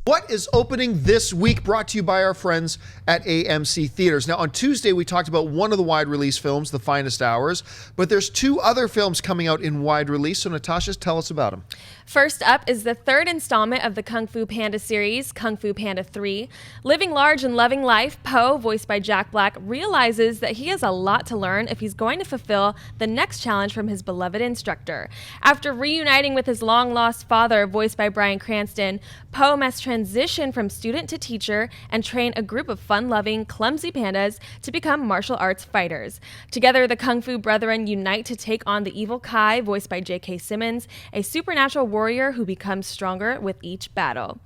What is opening this week, brought to you by our friends at AMC Theaters. Now, on Tuesday, we talked about one of the wide release films, The Finest Hours, but there's two other films coming out in wide release. So, Natasha, tell us about them. First up is the third installment of the Kung Fu Panda series, Kung Fu Panda 3. Living large and loving life, Po, voiced by Jack Black, realizes that he has a lot to learn if he's going to fulfill the next challenge from his beloved instructor. After reuniting with his long-lost father, voiced by Bryan Cranston, Po must transition from student to teacher and train a group of fun-loving, clumsy pandas to become martial arts fighters. Together, the Kung Fu brethren unite to take on the evil Kai, voiced by J.K. Simmons, a supernatural warrior who becomes stronger with each battle.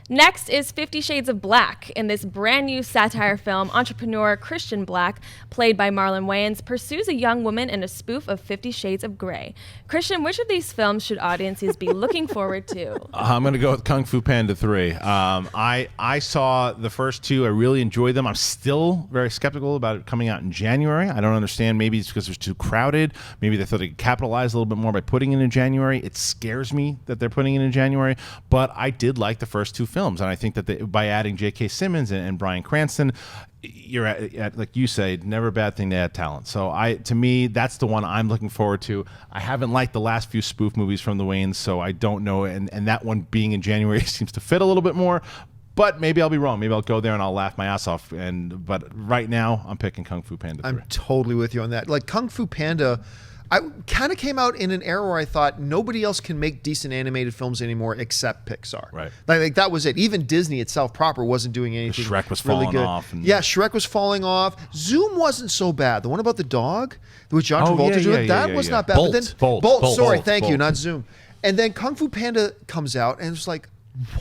Next is 50 Shades of Black. In this brand new satire film, entrepreneur Christian Black, played by Marlon Wayans, pursues a young woman in a spoof of 50 Shades of Grey. Christian, which of these films should audiences be looking forward to? I'm going to go with Kung Fu Panda 3. I saw the first two. I really enjoyed them. I'm still very skeptical about it coming out in January. I don't understand. Maybe it's because it's too crowded. Maybe they thought they could capitalize a little bit more by putting it in January. It scares me that they're putting it in January, but I did like the first two films, and I think that by adding J.K. Simmons and Bryan Cranston, you're at, like you say, never a bad thing to add talent. So to me, that's the one I'm looking forward to. I haven't liked the last few spoof movies from the Wayans, so I don't know. And that one being in January seems to fit a little bit more. But maybe I'll be wrong. Maybe I'll go there and I'll laugh my ass off. But right now, I'm picking Kung Fu Panda 3. I'm totally with you on that. Like Kung Fu Panda, I kind of came out in an era where I thought nobody else can make decent animated films anymore except Pixar. Right. Like that was it. Even Disney itself proper wasn't doing anything. Shrek was really falling good. off. Yeah, Shrek was falling off. Zoom wasn't so bad. The one about the dog with John Travolta doing it, that was not bad. Bolt. But then, Bolt. Sorry, thank you, not Zoom. And then Kung Fu Panda comes out and it's like,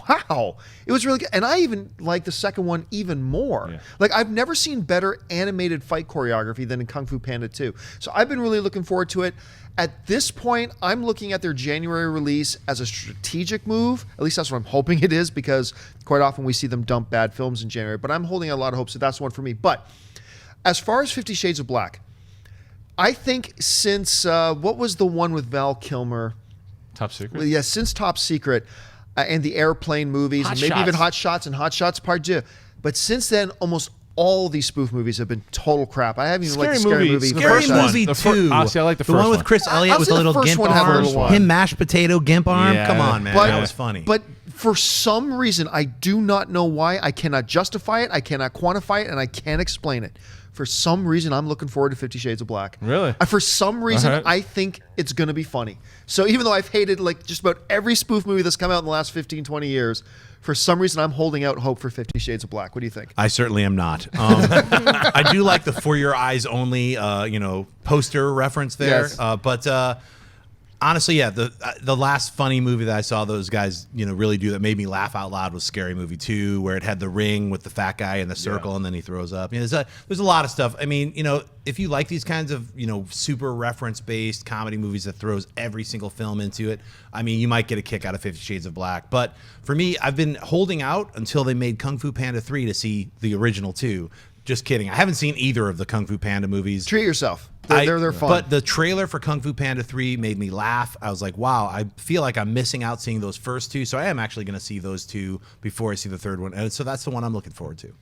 wow, it was really good. And I even like the second one even more. Yeah. Like I've never seen better animated fight choreography than in Kung Fu Panda 2. So I've been really looking forward to it. At this point, I'm looking at their January release as a strategic move. At least that's what I'm hoping it is, because quite often we see them dump bad films in January. But I'm holding a lot of hope, so that's one for me. But as far as 50 Shades of Black, I think since, what was the one with Val Kilmer? Top Secret? Well, yeah, since Top Secret, and the airplane movies, and maybe even Hot Shots and Hot Shots Part 2. But since then, almost all these spoof movies have been total crap. I haven't even liked the Scary Movie. Scary Movie 2. Honestly, I like the first one. The one with Chris Elliott with the little gimp arm. Him mashed potato gimp arm. Yeah. Come on, man. That was funny. But for some reason, I do not know why. I cannot justify it. I cannot quantify it. And I can't explain it. For some reason, I'm looking forward to 50 Shades of Black. Really? For some reason, I think it's going to be funny. So even though I've hated like just about every spoof movie that's come out in the last 15, 20 years, for some reason, I'm holding out hope for 50 Shades of Black. What do you think? I certainly am not. I do like the For Your Eyes Only, poster reference there. Yes. But honestly, yeah, the last funny movie that I saw those guys, really do that made me laugh out loud was Scary Movie 2, where it had the ring with the fat guy in the circle and then he throws up. There's a lot of stuff. I mean, if you like these kinds of, super reference-based comedy movies that throws every single film into it, I mean, you might get a kick out of 50 Shades of Black. But for me, I've been holding out until they made Kung Fu Panda 3 to see the original 2. Just kidding. I haven't seen either of the Kung Fu Panda movies. Treat yourself. They're fun. But the trailer for Kung Fu Panda 3 made me laugh. I was like, wow, I feel like I'm missing out seeing those first two. So I am actually going to see those two before I see the third one. And so that's the one I'm looking forward to.